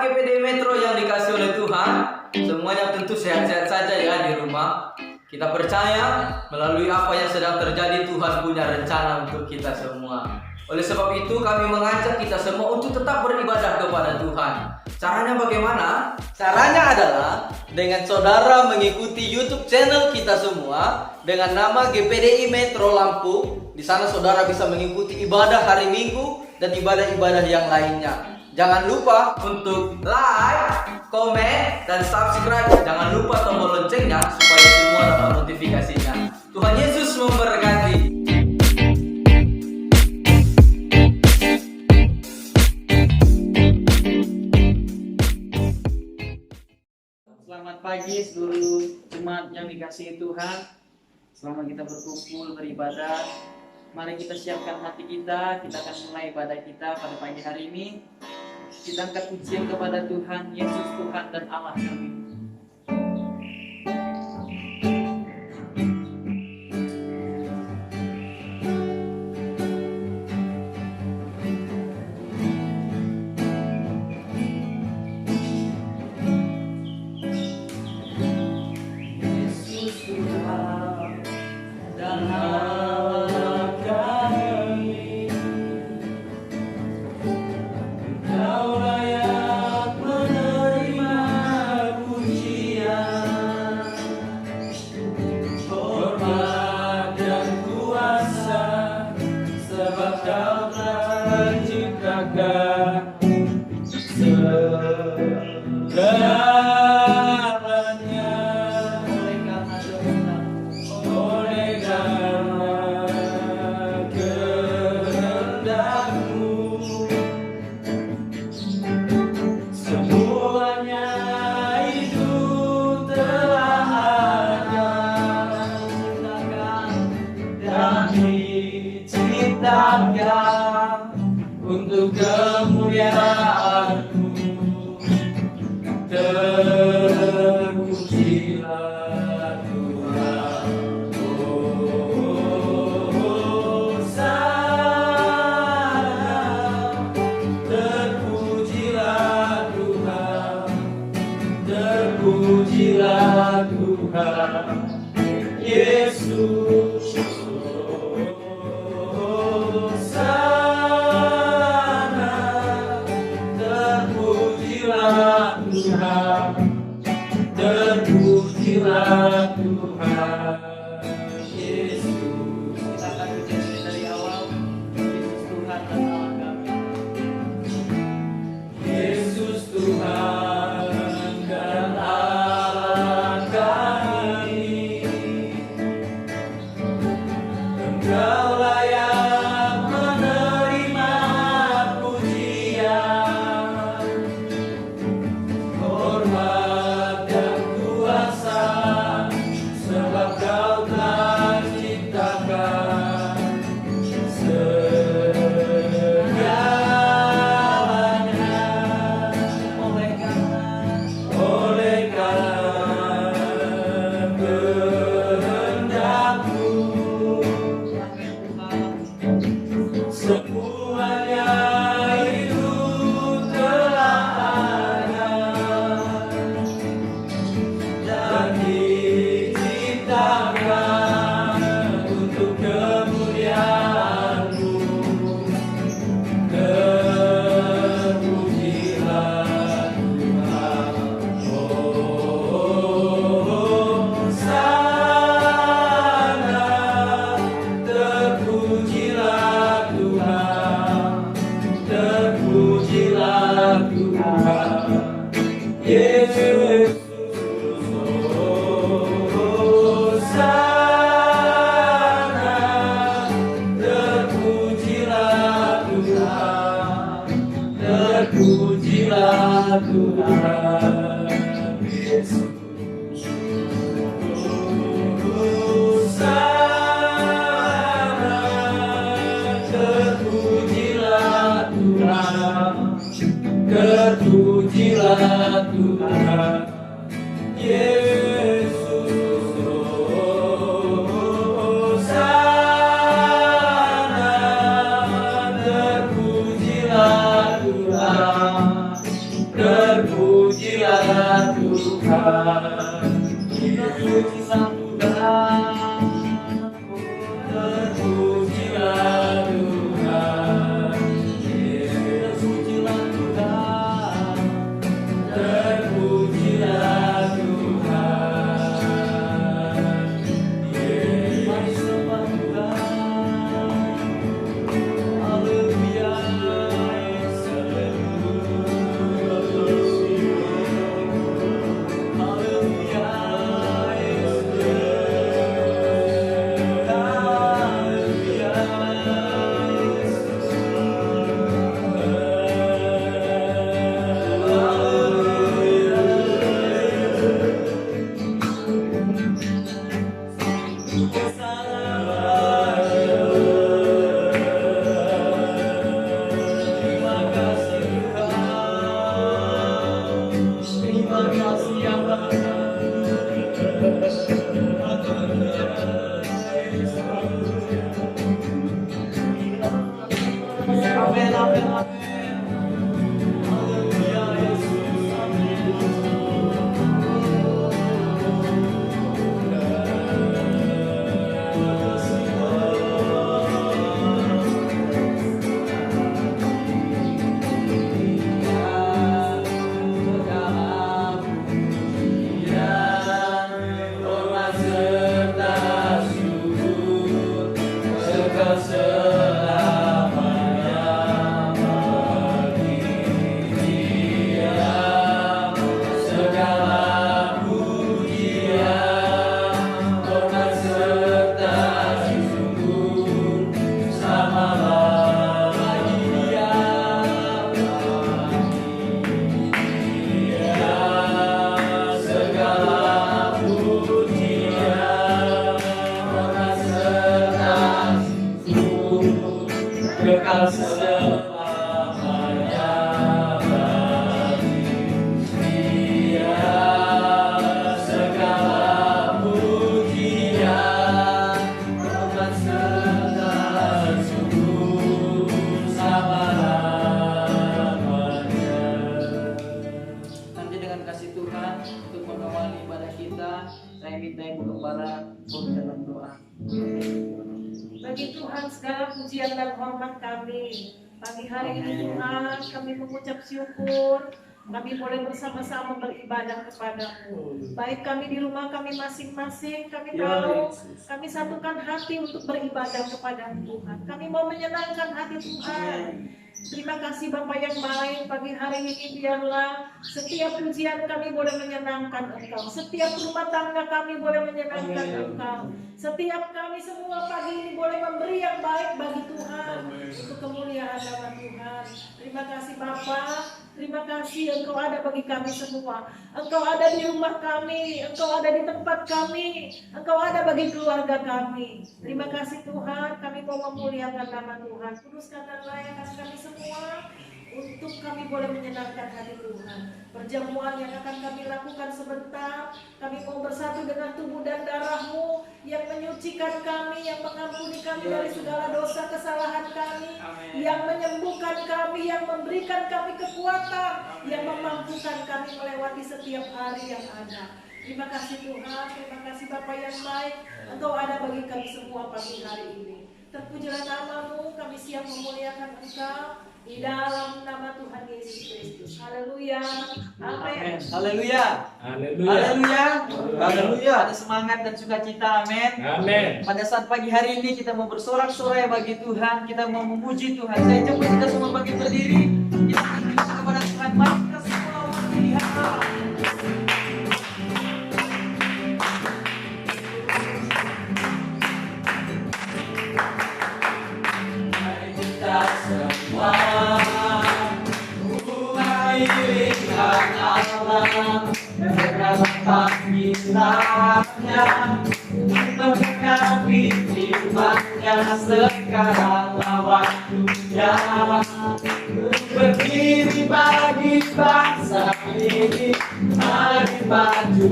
Jemaat GPD Metro yang dikasih oleh Tuhan, semuanya tentu sehat-sehat saja ya di rumah. Kita percaya melalui apa yang sedang terjadi, Tuhan punya rencana untuk kita semua. Oleh sebab itu kami mengajak kita semua untuk tetap beribadah kepada Tuhan. Caranya bagaimana? Caranya adalah dengan saudara mengikuti YouTube channel kita semua dengan nama GPDI Metro Lampung. Di sana saudara bisa mengikuti ibadah hari Minggu dan ibadah-ibadah yang lainnya. Jangan lupa untuk like, komen, dan subscribe. Jangan lupa tombol loncengnya supaya semua dapat notifikasinya. Tuhan Yesus memberkati. Selamat pagi seluruh jemaat yang dikasihi Tuhan. Selamat kita berkumpul beribadah. Mari kita siapkan hati kita akan mulai ibadah kita pada pagi hari ini. Kita angkat pujian kepada Tuhan Yesus, Tuhan dan Allah kami. Untuk kemuliaan-Mu, terpujilah Tuhan. Hosana, terpujilah Tuhan, terpujilah Tuhan Yesus. Terpujilah Tuhan Yesus. Kita akan berdiri dari awal. Yesus Tuhan dan Allah kami. Yesus Tuhan dan Allah kami. Engkau layak menerima pujian, hormat dan kuasa, sebab Kau telah ciptakan segalanya. Oleh karena kehendak-Mu, semuanya itu telah ada dan diciptakan untuk kemuliaan-Mu. Terpujilah Tuhan. Hosana, terpujilah Tuhan, terpujilah Tuhan Yesus. Hosana, terpujilah Tuhan, terpujilah Tuhan Yesus. Hosana, terpujilah Tuhan, terpujilah Tuhan Yesus. Hosana, terpujilah Tuhan, terpujilah Tuhan, Terpujilah Tuhan. terpujilah Tuhan, Terpujilah Tuhan. terpujilah Tuhan. Mari sembah Tuhan. Haleluya. Haleluya. Terima kasih Tuhan. Terima kasih ya Amin, amin, amin. Haleluya, Yesus. Hormat serta syukur segala selamanya bagi Dia, segala pujian, hormat serta syukur samalah bagi Dia, segala pujian, hormat serta syukur kekal selamanya bagi Dia, segala pujian, hormat serta syukur selama-lamanya. Nanti dengan kasih Tuhan untuk mengawali ibadah kita, saya minta Ibu Gembala dalam doa. Bagi Tuhan segala pujian dan hormat kami. Pagi hari ini Tuhan kami mengucap syukur. Kami boleh bersama-sama beribadah kepadamu. Baik kami di rumah kami masing-masing, kami tahu kami satukan hati untuk beribadah kepada Tuhan. Kami mau menyenangkan hati Tuhan. Terima kasih Bapak yang baik, pagi hari ini biarlah setiap pujian kami boleh menyenangkan Engkau. Setiap rumah tangga kami boleh menyenangkan Engkau. Setiap kami semua pagi ini boleh memberi yang baik bagi Tuhan. Untuk kemuliaan nama Tuhan. Terima kasih Bapak. Terima kasih Engkau ada bagi kami semua. Engkau ada di rumah kami, Engkau ada di tempat kami, Engkau ada bagi keluarga kami. Terima kasih Tuhan, kami mau memuliakan nama Tuhan. Kuduskan dan layakkan kami semua untuk kami boleh menyenangkan hati Tuhan. Perjamuan yang akan kami lakukan sebentar, kami mau bersatu dengan tubuh dan darah-Mu yang menyucikan kami, yang mengampuni kami dari segala dosa kesalahan kami, yang menyembuhkan kami, yang memberikan kami kekuatan, yang memampukan kami melewati setiap hari yang ada. Terima kasih Tuhan, terima kasih Bapa yang baik, Engkau ada bagi kami semua pagi hari ini. Terpujilah nama-Mu, kami siap memuliakan Engkau di dalam nama Tuhan Yesus Kristus. Haleluya. Amin. Haleluya. Haleluya. Haleluya. Haleluya. Ada semangat dan sukacita. Amin. Amin. Pada saat pagi hari ini kita mau bersorak-sorai bagi Tuhan, kita mau memuji Tuhan. Saya coba kita semua bagi berdiri. Kita berdoa kepada Tuhan. Mari kita semua melihat. Kita semua mengiringkan Allah dalam panggilannya, menggenapi firman-Nya sekarang waktunya, berdiri bagi bangsa ini. Mari maju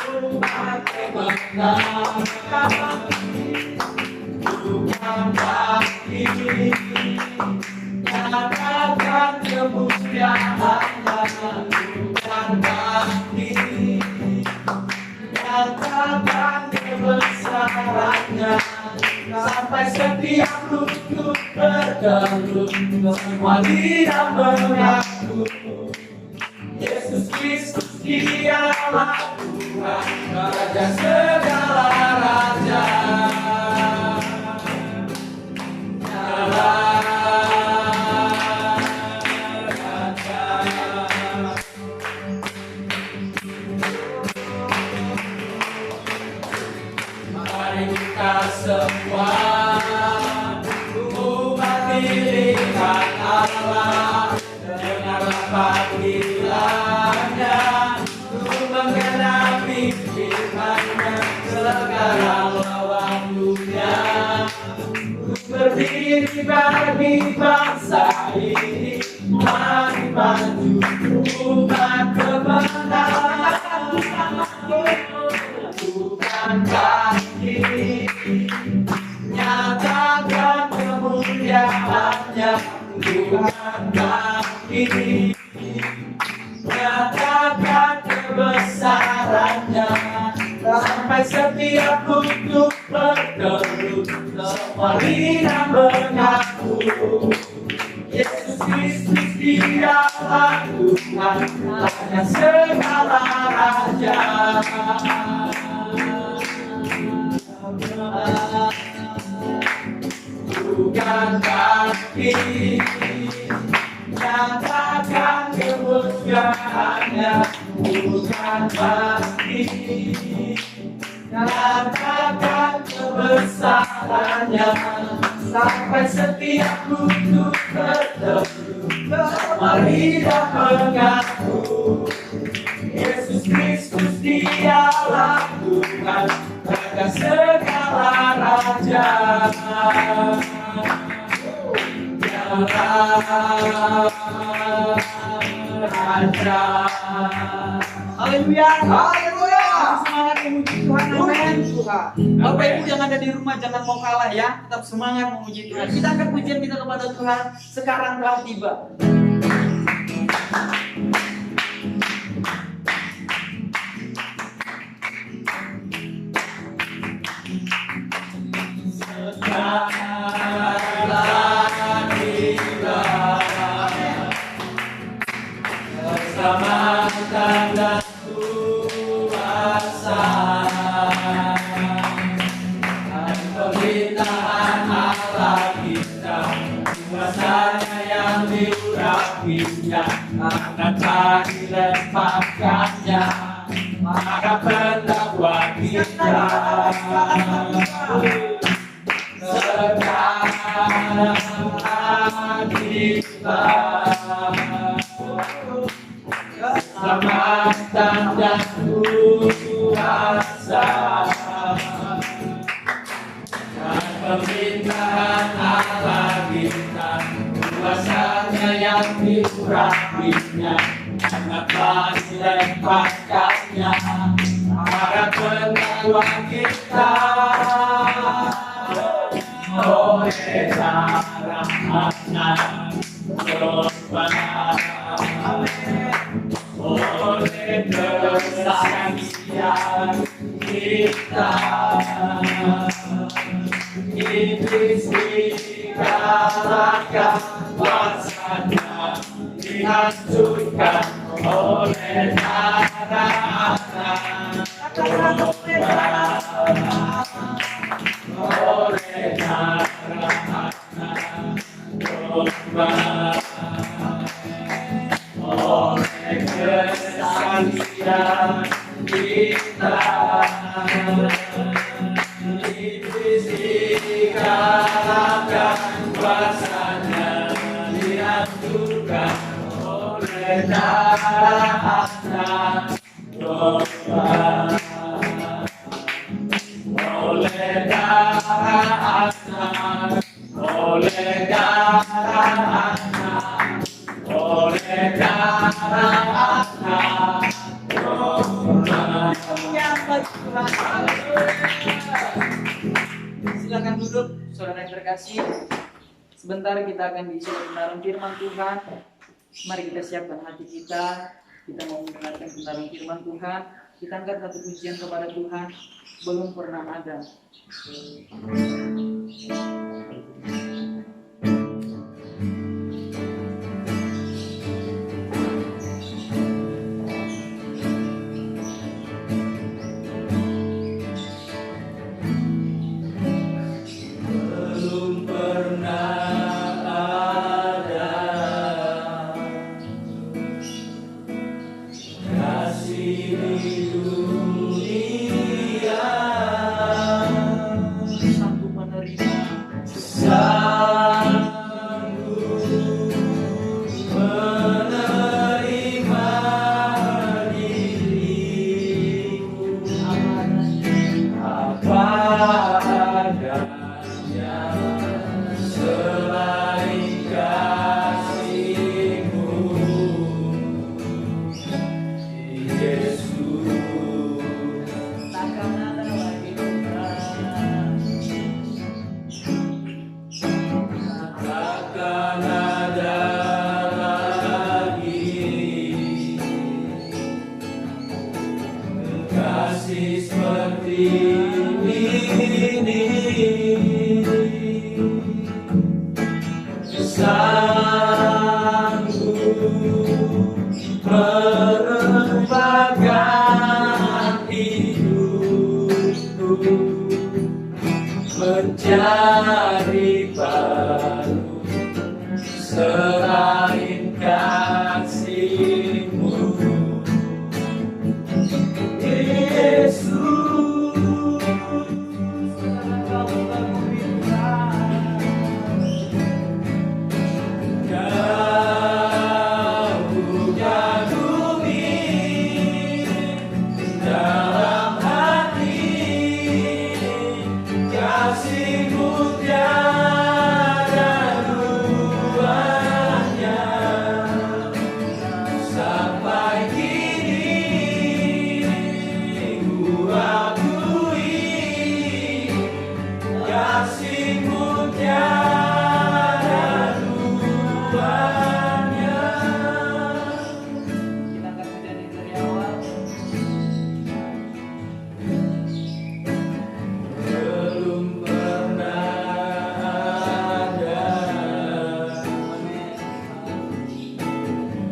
umat kemenangan, Tuhan bagi nyatakan kemuliaan-Nya, Tuhan bagi perlu semua lidah mengaku Yesus Kristus dialah Tuhan Raja segala raja Mari kita semua umat pilihan Allah dengarlah panggilannya untuk menggenapi firman-Nya sekarang waktunya untuk berdiri bagi bangsa ini mari maju umat kebenaran bukan kaki nyatakan kemuliaannya bukan kaki nyatakan kebesarannya sampai setiap kutub berteru semua lidah mengaku Yesus Kristus dialah Tuhan Raja segala raja bukan kaki nyatakan kemuliaannya bukan kaki nyatakan kebesarannya sampai setiap kutub berteru semua lidah mengaku Yesus Kristus dialah Tuhan Raja segala raja Raja Haleluya. Haleluya. Semangat memuji Tuhan. Amin. Bapak Ibu yang ada di rumah jangan mau kalah ya. Tetap semangat memuji Tuhan. Kita angkat pujian kita kepada Tuhan. Sekarang telah tiba. Keselamatan dan kuasa dan pemerintahan Allah kita kuasanya yang diurapinya akan dilepaskannya maka pendakwa kita sekarang kita keselamatan dan kuasa dan pemerintahan Allah kita kuasanya yang diurapinya maka dilepaskannya para pendakwa kita oleh darah anak korban oleh kesaksian kita iblis dikalahkan kuasanya dihancurkan oleh darah anak korban oleh darah anak korban oleh kesaksian kita iblis dikalahkan kuasanya dihancurkan oleh darah anak korban oleh darah anak oleh darah anak oleh darah anak Silakan duduk, saudara yang terkasih. Sebentar kita akan diisi kebenaran firman Tuhan. Mari kita siapkan hati kita. Kita mau mendengarkan kebenaran firman Tuhan. Kita angkat satu pujian kepada Tuhan. Belum pernah ada. dunia, sanggup menerima sanggup menerima diriku apa adanya selain kasih-Mu, Yesus. takkan ada lagi duka, Takkan ada lagi kasih seperti ini, sanggup merubahkan hidupku menjadi baru selain kasih-Mu, Yesus. Kau berfirman, Kau kagumi dalam hati, kasih-Mu tiada duanya, sampai kini ku akui kasih-Mu tiada duanya. kita akan menjadi dari awal. Belum pernah ada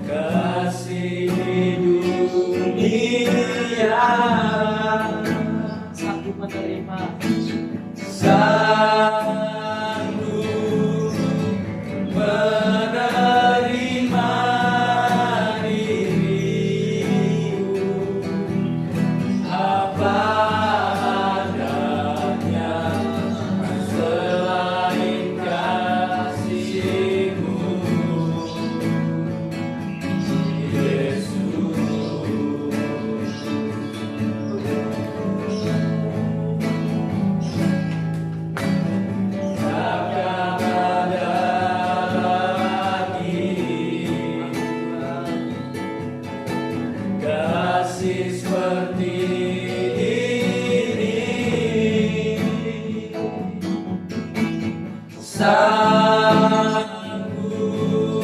kasih di dunia, Sanggup menerima sanggup menerima diriku apa adanya selain kasih-Mu, Yesus. Takkan ada lagi kasih seperti ini, sanggup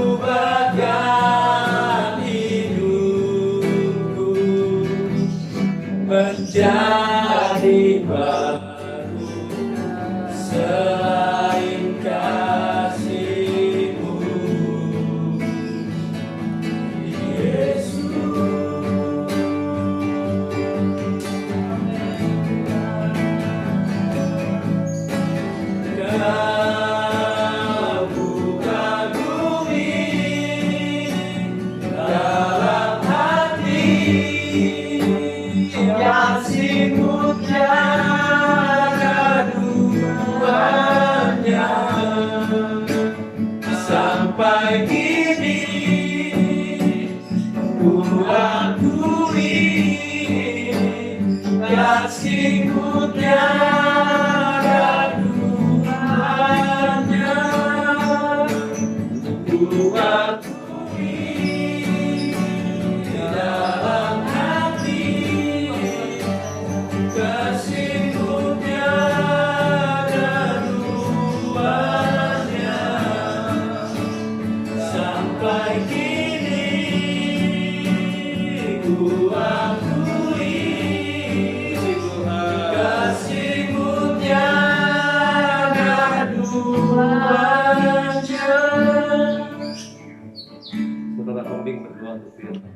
mengubahkan hidupku menjadi baru selain kasih-Mu, Yesus. Kau kagumi dalam hati, kasih-Mu tiada duanya, sampai kini ku akui kasih-Mu tiada duanya, ku akui dalam hati kasih-Mu tiada duanya, sampai kini ku akui kasih-Mu tiada duanya. Saudara pembimbing berdoa untuk firman.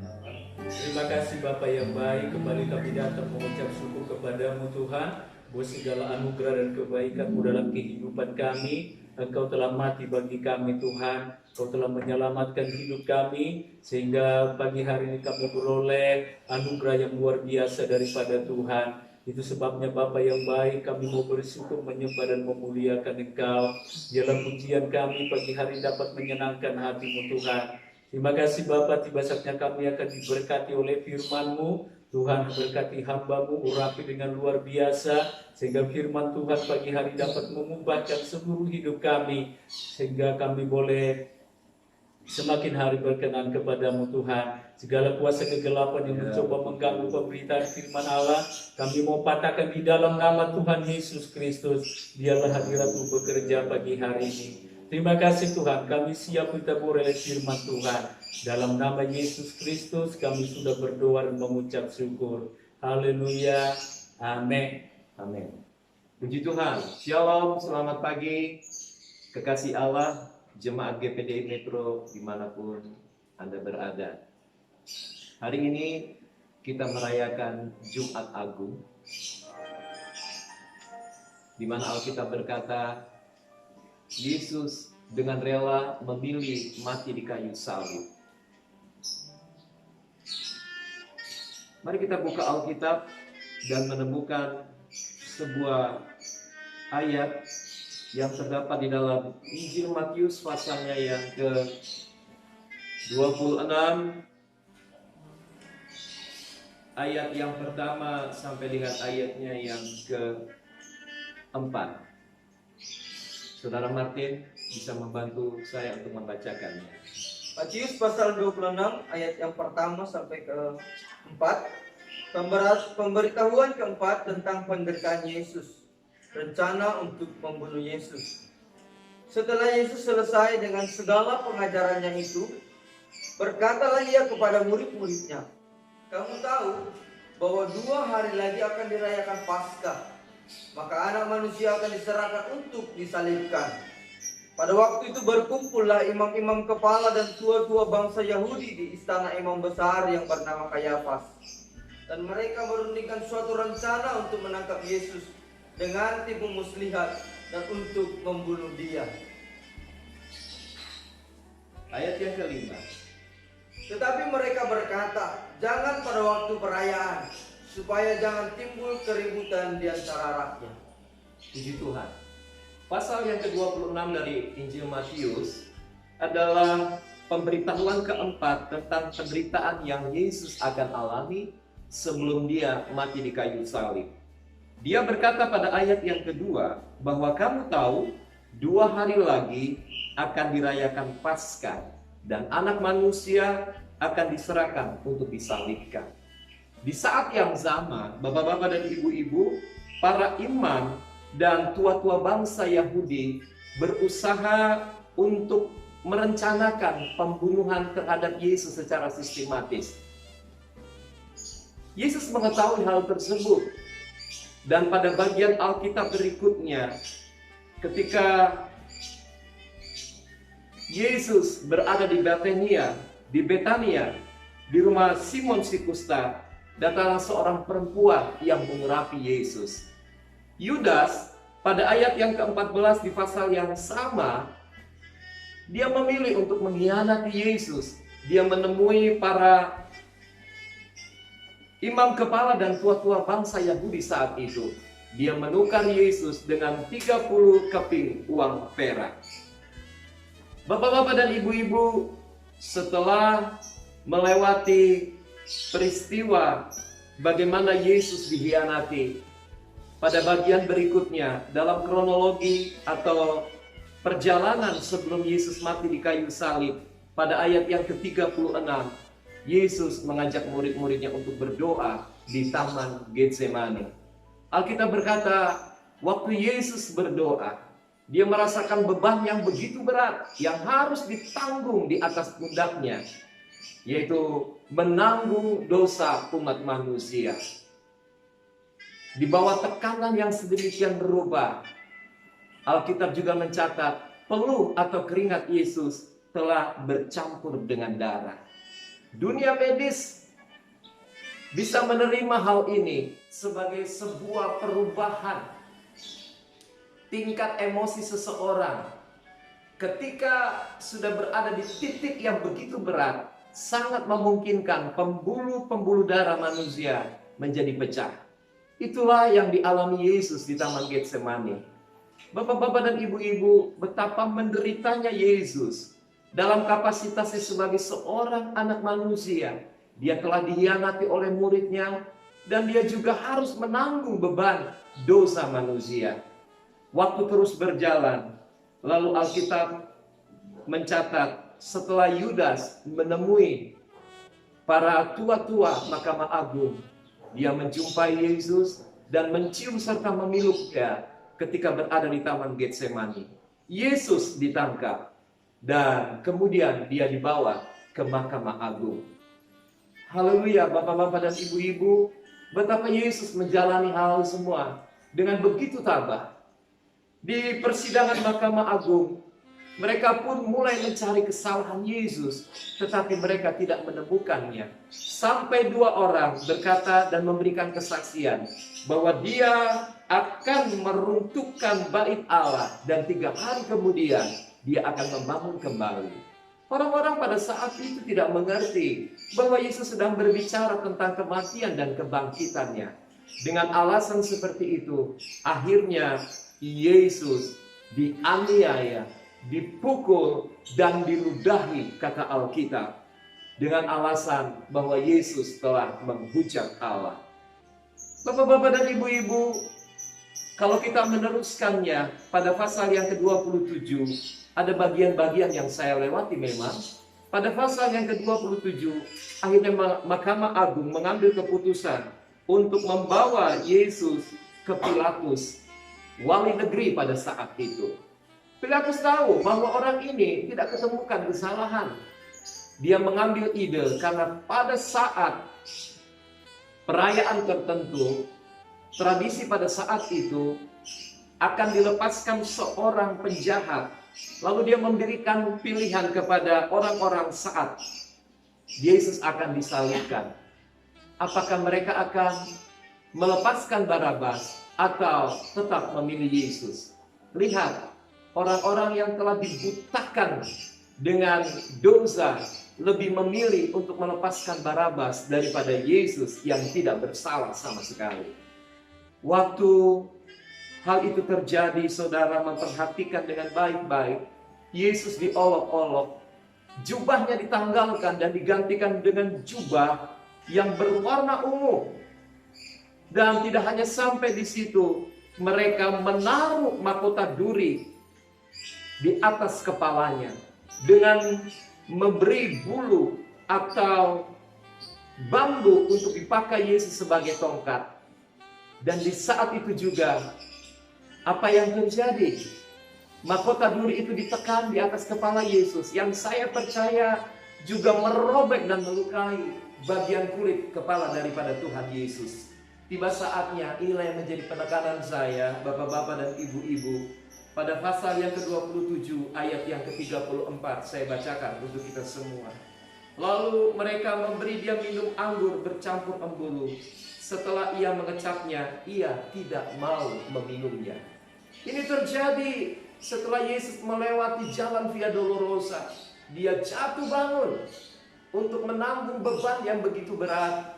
Terima kasih Bapa yang baik, kembali kami datang mengucap syukur kepadamu Tuhan, bahwa segala anugerah dan kebaikan-Mu dalam kehidupan kami Engkau telah mati bagi kami Tuhan. Engkau telah menyelamatkan hidup kami, sehingga pagi hari ini kami beroleh anugerah yang luar biasa daripada Tuhan. Itu sebabnya Bapa yang baik, kami mau bersyukur, menyembah dan memuliakan Engkau. Biarlah pujian kami pagi hari dapat menyenangkan hati-Mu Tuhan. Terima kasih Bapa, tiba saatnya kami akan diberkati oleh firman-Mu. Tuhan berkati hamba-Mu, urapi dengan luar biasa, sehingga firman Tuhan pagi hari dapat mengubahkan seluruh hidup kami, sehingga kami boleh semakin hari berkenan kepadamu Tuhan. Segala kuasa kegelapan yang mencoba mengganggu pemberitaan firman Allah, kami mau patahkan di dalam nama Tuhan Yesus Kristus. Biarlah hadirat-Mu bekerja pagi hari ini. Terima kasih Tuhan, kami siap ditabur oleh firman Tuhan. Dalam nama Yesus Kristus kami sudah berdoa dan mengucap syukur. Haleluya. Amin. Amin. Puji Tuhan. Shalom, selamat pagi. Kekasih Allah, jemaat GPDI Metro dimanapun Anda berada. Hari ini kita merayakan Jumat Agung, di mana Alkitab berkata, Yesus dengan rela memilih mati di kayu salib. Mari kita buka Alkitab dan menemukan sebuah ayat yang terdapat di dalam Injil Matius pasalnya yang ke-26, ayat yang pertama sampai dengan ayatnya yang ke-4. Saudara Martin bisa membantu saya untuk membacakannya. Matius pasal 26 ayat yang pertama sampai ke-4. Pemberitahuan keempat tentang penderitaan Yesus. Rencana untuk membunuh Yesus. Setelah Yesus selesai dengan segala pengajarannya itu, berkatalah ia kepada murid-muridnya, "Kamu tahu bahwa 2 hari lagi akan dirayakan Paskah. Maka anak manusia akan diserahkan untuk disalibkan." Pada waktu itu berkumpullah imam-imam kepala dan tua-tua bangsa Yahudi di istana imam besar yang bernama Kayafas. Dan mereka merundingkan suatu rencana untuk menangkap Yesus dengan tipu muslihat dan untuk membunuh dia. Ayat yang kelima. Tetapi mereka berkata, "Jangan pada waktu perayaan, supaya jangan timbul keributan di antara rakyat." Puji Tuhan. Pasal yang ke-26 dari Injil Matius adalah pemberitahuan keempat tentang penderitaan yang Yesus akan alami sebelum dia mati di kayu salib. Dia berkata pada ayat yang kedua bahwa kamu tahu 2 hari lagi akan dirayakan Paskah dan anak manusia akan diserahkan untuk disalibkan. Di saat yang sama, bapak-bapak dan ibu-ibu, para imam dan tua-tua bangsa Yahudi berusaha untuk merencanakan pembunuhan terhadap Yesus secara sistematis. Yesus mengetahui hal tersebut, dan pada bagian Alkitab berikutnya, ketika Yesus berada di Betania, di rumah Simon si Kusta, datanglah seorang perempuan yang mengurapi Yesus. Yudas pada ayat yang ke-14 di pasal yang sama, dia memilih untuk mengkhianati Yesus. Dia menemui para imam kepala dan tua-tua bangsa Yahudi saat itu. Dia menukar Yesus dengan 30 keping uang perak. Bapak-bapak dan ibu-ibu, setelah melewati peristiwa bagaimana Yesus dikhianati, pada bagian berikutnya dalam kronologi atau perjalanan sebelum Yesus mati di kayu salib, pada ayat yang ke-36, Yesus mengajak murid-muridnya untuk berdoa di Taman Getsemani. Alkitab berkata, waktu Yesus berdoa, dia merasakan beban yang begitu berat yang harus ditanggung di atas pundaknya, yaitu menanggung dosa umat manusia. Di bawah tekanan yang sedemikian berubah, Alkitab juga mencatat peluh atau keringat Yesus telah bercampur dengan darah. Dunia medis bisa menerima hal ini sebagai sebuah perubahan tingkat emosi seseorang ketika sudah berada di titik yang begitu berat, sangat memungkinkan pembuluh-pembuluh darah manusia menjadi pecah. Itulah yang dialami Yesus di Taman Getsemani. Bapak-bapak dan ibu-ibu, betapa menderitanya Yesus dalam kapasitasnya sebagai seorang anak manusia. Dia telah dihianati oleh muridnya, dan dia juga harus menanggung beban dosa manusia. Waktu terus berjalan, lalu Alkitab mencatat setelah Yudas menemui para tua-tua Mahkamah Agung, dia menjumpai Yesus dan mencium serta memiluknya ketika berada di Taman Getsemani. Yesus ditangkap dan kemudian dia dibawa ke Mahkamah Agung. Haleluya, bapak-bapak dan ibu-ibu, betapa Yesus menjalani hal semua dengan begitu tabah. Di persidangan Mahkamah Agung, mereka pun mulai mencari kesalahan Yesus, tetapi mereka tidak menemukannya. Sampai 2 orang berkata dan memberikan kesaksian bahwa dia akan meruntuhkan bait Allah dan 3 hari kemudian dia akan membangun kembali. Orang-orang pada saat itu tidak mengerti bahwa Yesus sedang berbicara tentang kematian dan kebangkitannya. Dengan alasan seperti itu, akhirnya Yesus dianiaya, dipukul dan diludahi, kata Alkitab, dengan alasan bahwa Yesus telah menghujat Allah. Bapak-bapak dan ibu-ibu, kalau kita meneruskannya pada pasal yang ke-27, ada bagian-bagian yang saya lewati memang. Pada pasal yang ke-27, akhirnya Mahkamah Agung mengambil keputusan untuk membawa Yesus ke Pilatus, wali negeri pada saat itu. Pilatus tahu bahwa orang ini tidak ketemukan kesalahan. Dia mengambil ide karena pada saat perayaan tertentu, tradisi pada saat itu akan dilepaskan seorang penjahat. Lalu dia memberikan pilihan kepada orang-orang saat Yesus akan disalibkan. Apakah mereka akan melepaskan Barabas atau tetap memilih Yesus? Lihat, orang-orang yang telah dibutakan dengan dosa lebih memilih untuk melepaskan Barabas daripada Yesus yang tidak bersalah sama sekali. Waktu hal itu terjadi, saudara memperhatikan dengan baik-baik. Yesus diolok-olok, jubahnya ditanggalkan dan digantikan dengan jubah yang berwarna ungu. Dan tidak hanya sampai di situ, mereka menaruh mahkota duri di atas kepalanya dengan memberi bulu atau bambu untuk dipakai Yesus sebagai tongkat. Dan di saat itu juga, apa yang terjadi? Mahkota duri itu ditekan di atas kepala Yesus, yang saya percaya juga merobek dan melukai bagian kulit kepala daripada Tuhan Yesus. Tiba saatnya, inilah yang menjadi penekanan saya, bapak-bapak dan ibu-ibu. Pada pasal yang ke-27 ayat yang ke-34 saya bacakan untuk kita semua. Lalu mereka memberi dia minum anggur bercampur embulu. Setelah ia mengecapnya, ia tidak mau meminumnya. Ini terjadi setelah Yesus melewati jalan Via Dolorosa. Dia jatuh bangun untuk menanggung beban yang begitu berat.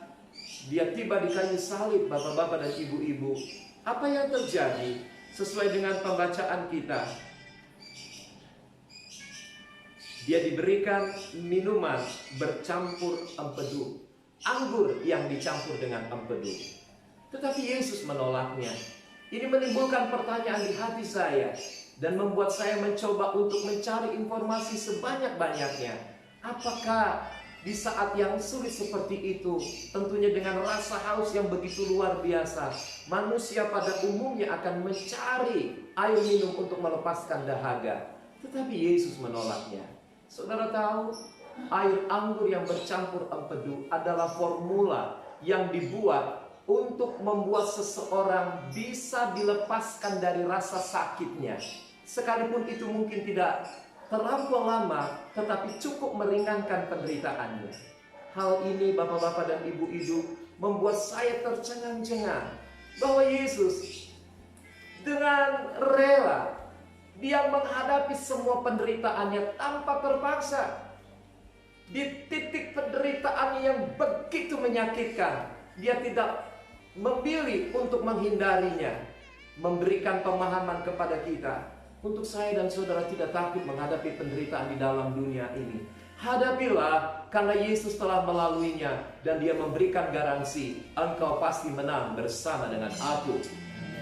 Dia tiba di kayu salib, bapak-bapak dan ibu-ibu. Apa yang terjadi? Sesuai dengan pembacaan kita, dia diberikan minuman bercampur empedu, anggur yang dicampur dengan empedu. Tetapi Yesus menolaknya. Ini menimbulkan pertanyaan di hati saya dan membuat saya mencoba untuk mencari informasi sebanyak-banyaknya. Apakah di saat yang sulit seperti itu, tentunya dengan rasa haus yang begitu luar biasa, manusia pada umumnya akan mencari air minum untuk melepaskan dahaga. Tetapi Yesus menolaknya. Saudara tahu, air anggur yang bercampur empedu adalah formula yang dibuat untuk membuat seseorang bisa dilepaskan dari rasa sakitnya. Sekalipun itu mungkin tidak terlampau lama, tetapi cukup meringankan penderitaannya. Hal ini bapak-bapak dan ibu-ibu membuat saya tercengang-cengang bahwa Yesus dengan rela Dia menghadapi semua penderitaannya tanpa terpaksa. Di titik penderitaan yang begitu menyakitkan, dia tidak memilih untuk menghindarinya. Memberikan pemahaman kepada kita, untuk saya dan saudara tidak takut menghadapi penderitaan di dalam dunia ini. Hadapilah, karena Yesus telah melaluinya, dan dia memberikan garansi, engkau pasti menang bersama dengan aku.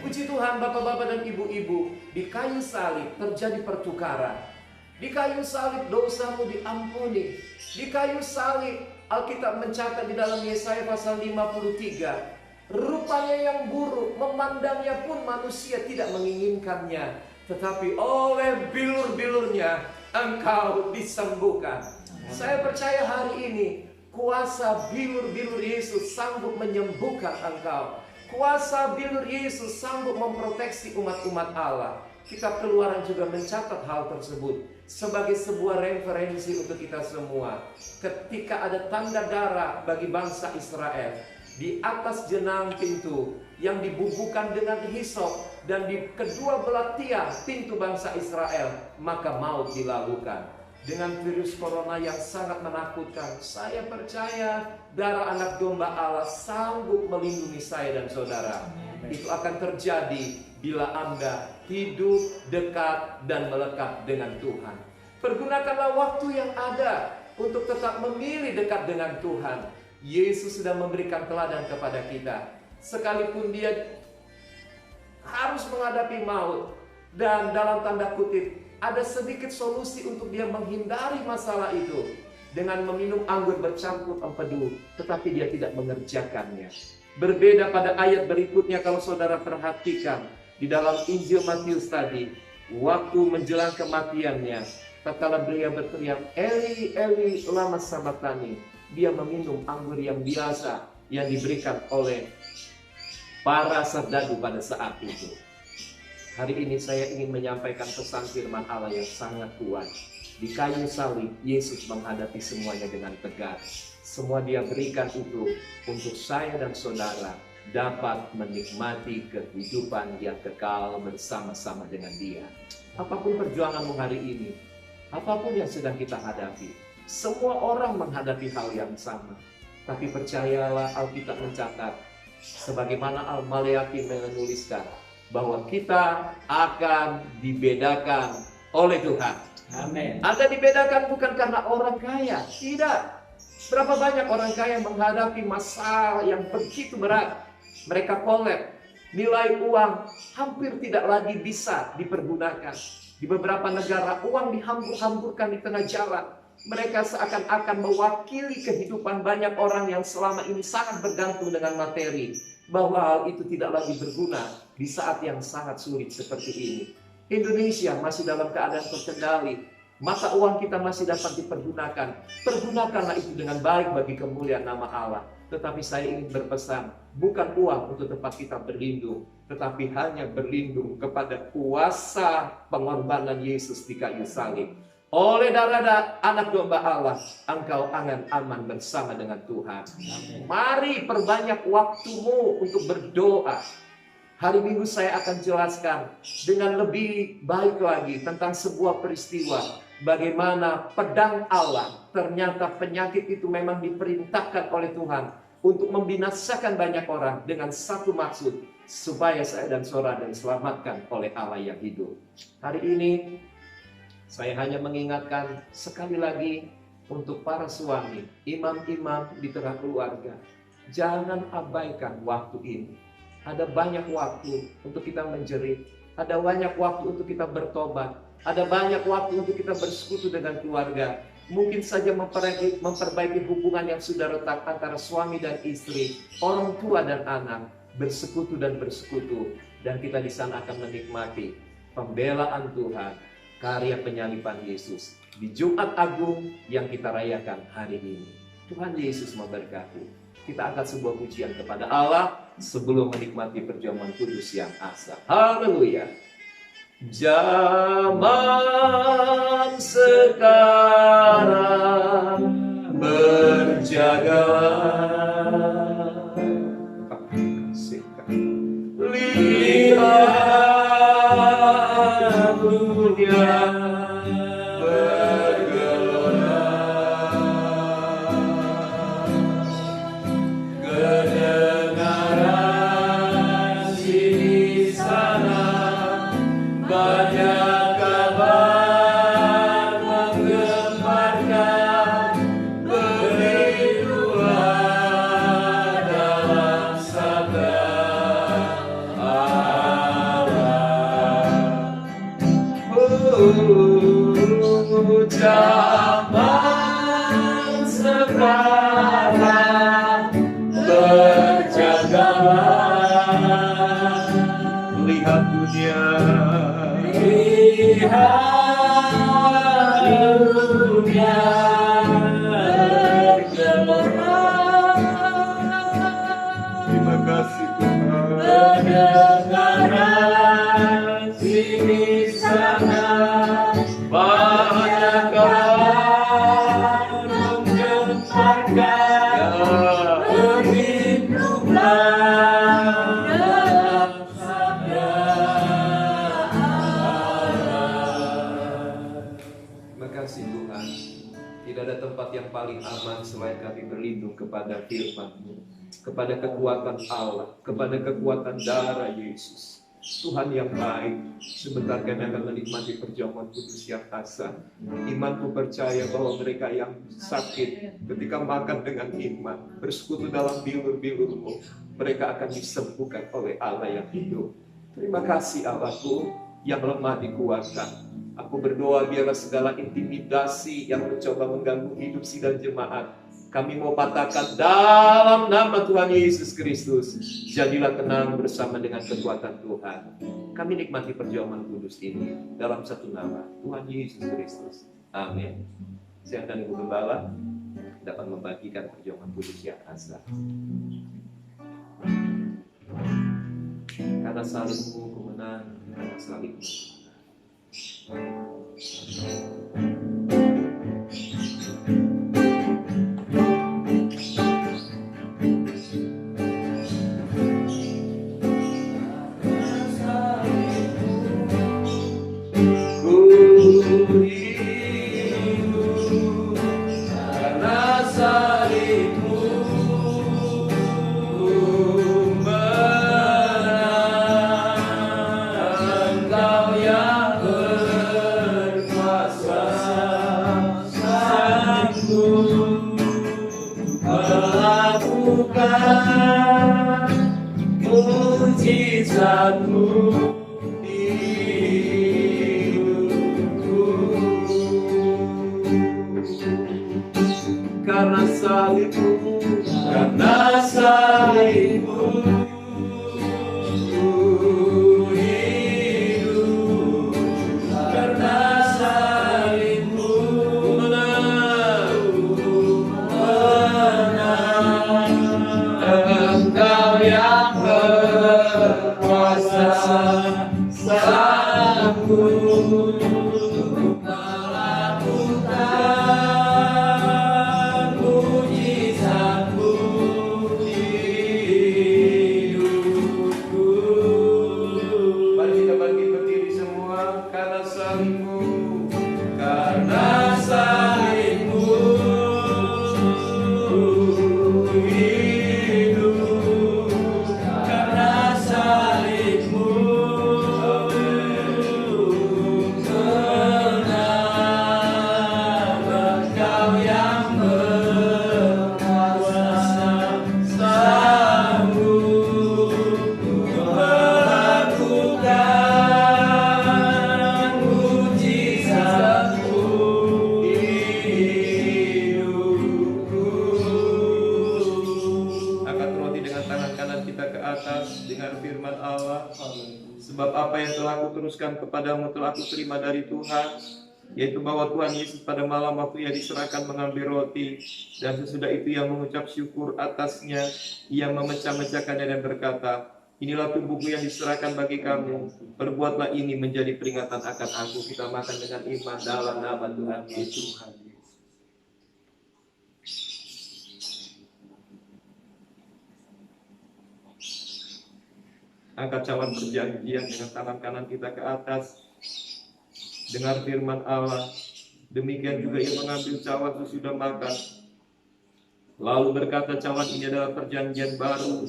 Puji Tuhan, bapak-bapak dan ibu-ibu, di kayu salib terjadi pertukaran. Di kayu salib dosamu diampuni. Di kayu salib Alkitab mencatat di dalam Yesaya pasal 53, rupanya yang buruk, memandangnya pun manusia tidak menginginkannya, tetapi oleh bilur-bilurnya engkau disembuhkan. Saya percaya hari ini kuasa bilur-bilur Yesus sanggup menyembuhkan engkau. Kuasa bilur Yesus sanggup memproteksi umat-umat Allah. Kitab Keluaran juga mencatat hal tersebut sebagai sebuah referensi untuk kita semua. Ketika ada tanda darah bagi bangsa Israel di atas jenang pintu yang dibubuhkan dengan hisop, dan di kedua belah tiang pintu bangsa Israel, maka maut dilakukan. Dengan virus corona yang sangat menakutkan, saya percaya darah anak domba Allah sanggup melindungi saya dan saudara. Itu akan terjadi bila Anda hidup dekat dan melekat dengan Tuhan. Pergunakanlah waktu yang ada untuk tetap memilih dekat dengan Tuhan. Yesus sudah memberikan teladan kepada kita. Sekalipun dia harus menghadapi maut, dan dalam tanda kutip ada sedikit solusi untuk dia menghindari masalah itu, dengan meminum anggur bercampur empedu, tetapi dia tidak mengerjakannya. Berbeda pada ayat berikutnya, kalau saudara perhatikan di dalam Injil Matius tadi, waktu menjelang kematiannya, tatkala beliau berteriak, Eli, Eli, lama sabachthani. Dia meminum anggur yang biasa yang diberikan oleh para serdadu pada saat itu. Hari ini saya ingin menyampaikan pesan firman Allah yang sangat kuat. Di kayu salib, Yesus menghadapi semuanya dengan tegas. Semua dia berikan itu untuk saya dan saudara dapat menikmati kehidupan yang kekal bersama-sama dengan dia. Apapun perjuanganmu hari ini, apapun yang sedang kita hadapi, semua orang menghadapi hal yang sama. Tapi percayalah, Alkitab mencatat, sebagaimana Al-Maleaki menuliskan, bahwa kita akan dibedakan oleh Tuhan. Amin. Akan dibedakan bukan karena orang kaya, tidak. Berapa banyak orang kaya menghadapi masalah yang begitu berat. Mereka kolab, nilai uang hampir tidak lagi bisa dipergunakan. Di beberapa negara uang dihambur-hamburkan di tengah jalan. Mereka seakan-akan mewakili kehidupan banyak orang yang selama ini sangat bergantung dengan materi. Bahwa hal itu tidak lagi berguna di saat yang sangat sulit seperti ini. Indonesia masih dalam keadaan terkendali. Mata uang kita masih dapat dipergunakan. Pergunakanlah itu dengan baik bagi kemuliaan nama Allah. Tetapi saya ingin berpesan, bukan uang untuk tempat kita berlindung, tetapi hanya berlindung kepada kuasa pengorbanan Yesus di kayu salib. Oleh darah anak domba Allah, engkau akan aman bersama dengan Tuhan. Mari perbanyak waktumu untuk berdoa. Hari Minggu saya akan jelaskan dengan lebih baik lagi tentang sebuah peristiwa. Bagaimana pedang Allah, ternyata penyakit itu memang diperintahkan oleh Tuhan untuk membinasakan banyak orang dengan satu maksud, supaya saya dan saudara diselamatkan oleh Allah yang hidup. Hari ini saya hanya mengingatkan sekali lagi untuk para suami, imam-imam di tengah keluarga. Jangan abaikan waktu ini. Ada banyak waktu untuk kita menjerit. Ada banyak waktu untuk kita bertobat. Ada banyak waktu untuk kita bersekutu dengan keluarga. Mungkin saja memperbaiki hubungan yang sudah retak antara suami dan istri, orang tua dan anak, bersekutu dan bersekutu. Dan kita di sana akan menikmati pembelaan Tuhan, karya penyaliban Yesus di Jumat Agung yang kita rayakan hari ini. Tuhan Yesus memberkati. Kita angkat sebuah pujian kepada Allah sebelum menikmati perjamuan kudus yang asal. Haleluya. Zaman sekarang berjagalah. Lihat berjalan, berjagalah. Lihat dunia, Lihat dunia bergelora. terima kasih Tuhan. Kedengaran sini sana banyak orang menggemparkan, berlindunglah dalam sabda Allah. Terima kasih Tuhan. Tidak ada tempat yang paling aman selain kami berlindung kepada firman-Mu, kepada kekuatan Allah, kepada kekuatan darah Yesus. Tuhan yang baik, sebentar kami akan menikmati perjamuan kudus yang kasar. Imanku percaya bahwa mereka yang sakit, ketika makan dengan iman, bersekutu dalam bilur-bilur-Mu, mereka akan disembuhkan oleh Allah yang hidup. Terima kasih Allahku, yang lemah dikuatkan. Aku berdoa biarlah segala intimidasi yang mencoba mengganggu hidup sidang jemaat, kami mau patahkan dalam nama Tuhan Yesus Kristus. Jadilah tenang bersama dengan kekuatan Tuhan. Kami nikmati perjamuan kudus ini dalam satu nama, Tuhan Yesus Kristus. Amin. Saya dan Ibu Gembala dapat membagikan perjamuan kudus yang asal. Karena salibmu ku menang, karena salibmu. Mujizatmu di hidupku, Karena salibmu, karena salibmu hidup, karena salibmu menang. Engkau yang berkuasa, sanggup melakukan mujizatmu di hidupku. mari kita bangkit berdiri semua. Karena salibmu, Karena salibmu hidup, karena salibmu menang. Engkau yang berkuasa, sanggup melakukan mujizatmu di hidupku. angkat roti dengan tangan kanan kita ke atas, dengar firman Allah. Sebab apa yang telah aku teruskan kepadamu telah aku terima dari Tuhan, yaitu bahwa Tuhan Yesus pada malam waktu ia diserahkan mengambil roti, dan sesudah itu ia mengucap syukur atasnya, ia memecah-mecahkannya dan berkata, inilah tubuhku yang diserahkan bagi kamu, perbuatlah ini menjadi peringatan akan aku. Kita makan dengan iman dalam nama Tuhan Yesus. Angkat cawan perjanjian dengan tangan kanan kita ke atas. Dengar firman Allah. Demikian juga ia mengambil cawan sesudah makan. Lalu berkata, cawan ini adalah perjanjian baru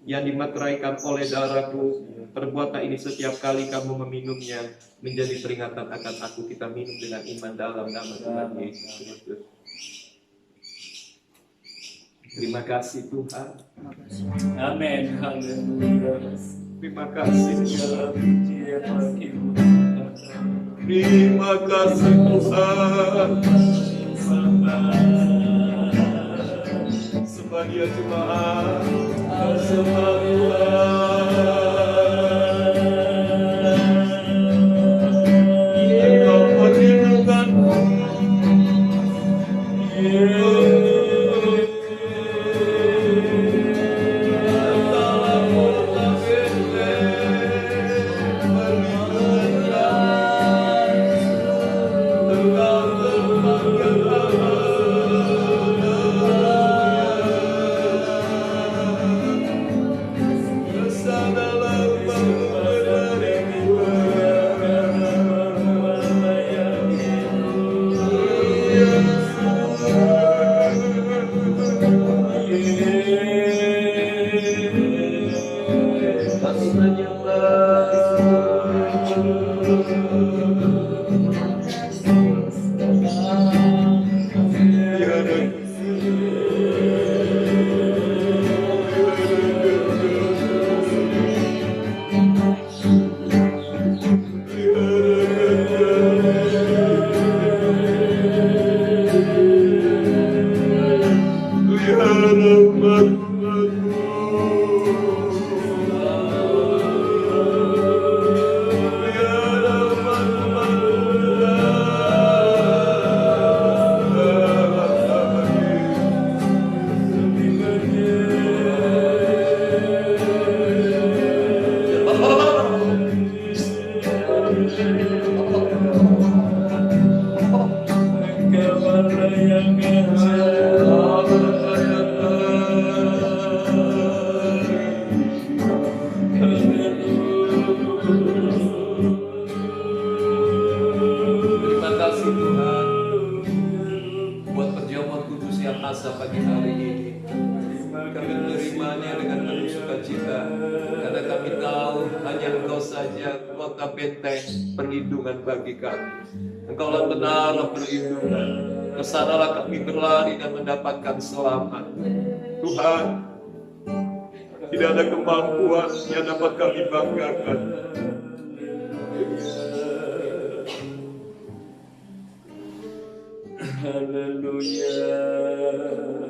yang dimeteraikan oleh darahku. Perbuatlah ini setiap kali kamu meminumnya menjadi peringatan akan aku. Kita minum dengan iman dalam nama Tuhan Yesus Kristus. Terima kasih Tuhan. Amin. Haleluya. Terima kasih Segala puji bagimu. Terima kasih Tuhan. Muhammadiyah Jemaat Engkau perlindunganku. Terima kasih Tuhan buat perjamuan kudus yang asa pagi hari ini. Kami menerimanya dengan penuh sukacita karena kami tahu hanya Engkau saja kota benteng perlindungan bagi kami. Engkaulah benar perlindungan. Kesanalah kami berlari dan mendapatkan selamat. Tuhan, tidak ada kemampuan yang dapat kami banggakan. Haleluya.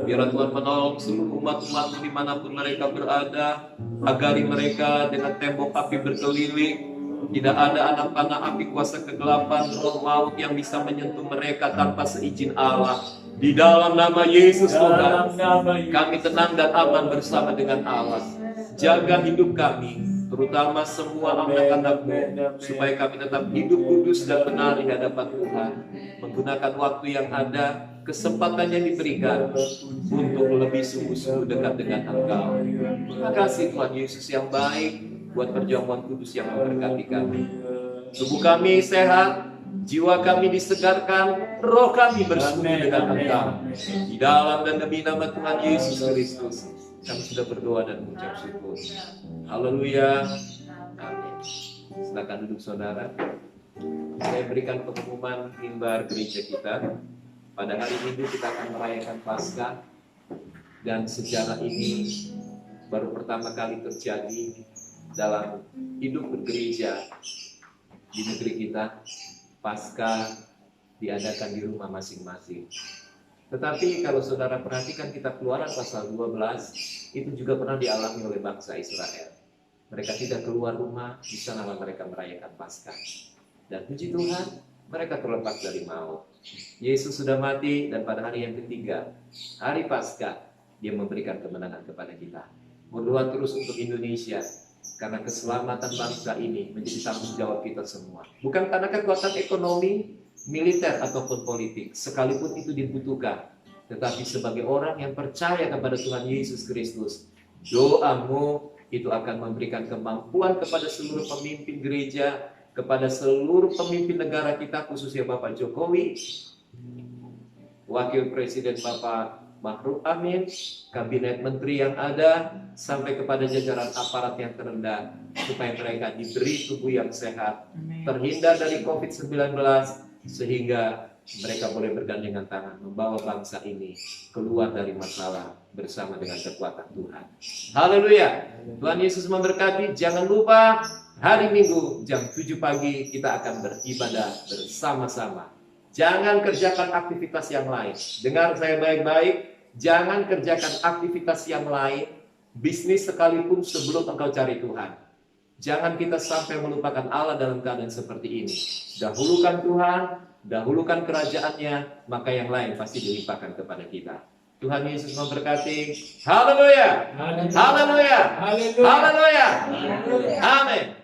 Biarlah Tuhan menolong seluruh umat-umat dimanapun mereka berada, agari mereka dengan tembok api berkeliling. Tidak ada anak panah api kuasa kegelapan, roh maut yang bisa menyentuh mereka tanpa seizin Allah. Di dalam nama Yesus Tuhan, kami tenang dan aman bersama dengan Allah. Jaga hidup kami, terutama semua anak-anak-Mu, supaya kami tetap hidup kudus dan benar di hadapan Tuhan. Menggunakan waktu yang ada, kesempatan yang diberikan untuk lebih sungguh-sungguh dekat dengan Engkau. Terima kasih Tuhan Yesus yang baik buat perjamuan kudus yang memberkati kami. Tubuh kami sehat, jiwa kami disegarkan, roh kami bersekutu dengan Engkau. Di dalam dan demi nama Tuhan Yesus Kristus, kami sudah berdoa dan mengucap syukur. Haleluya. Amin. Silakan duduk saudara. Saya berikan pengumuman mimbar gereja kita. Pada hari Minggu kita akan merayakan Paskah, dan sejarah ini baru pertama kali terjadi dalam hidup bergereja di negeri kita. Paskah diadakan di rumah masing-masing. Tetapi kalau saudara perhatikan kitab Keluaran pasal 12, itu juga pernah dialami oleh bangsa Israel. Mereka tidak keluar rumah, di sanalah mereka merayakan Paskah. Dan puji Tuhan, mereka terlepas dari maut. Yesus sudah mati, dan pada hari yang ketiga, hari Paskah, Dia memberikan kemenangan kepada kita. Berdoa terus untuk Indonesia, karena keselamatan bangsa ini menjadi tanggung jawab kita semua. Bukan karena kekuatan ekonomi, militer, ataupun politik, sekalipun itu dibutuhkan. Tetapi sebagai orang yang percaya kepada Tuhan Yesus Kristus, doamu itu akan memberikan kemampuan kepada seluruh pemimpin gereja, kepada seluruh pemimpin negara kita, khususnya Bapak Jokowi, Wakil Presiden Bapak Ma'ruf Amin, kabinet menteri yang ada, sampai kepada jajaran aparat yang terendah, supaya mereka diberi tubuh yang sehat, terhindar dari COVID-19, sehingga mereka boleh bergandengan tangan membawa bangsa ini keluar dari masalah bersama dengan kekuatan Tuhan. Haleluya. Tuhan Yesus memberkati. Jangan lupa hari Minggu jam 7 pagi kita akan beribadah bersama-sama. Jangan kerjakan aktivitas yang lain. Dengar saya baik-baik. Jangan kerjakan aktivitas yang lain, bisnis sekalipun sebelum engkau cari Tuhan. Jangan kita sampai melupakan Allah dalam keadaan seperti ini. Dahulukan Tuhan, dahulukan kerajaannya, maka yang lain pasti dilimpahkan kepada kita. Tuhan Yesus memberkati. Haleluya. Haleluya. Haleluya. Haleluya. Haleluya. Haleluya. Amin.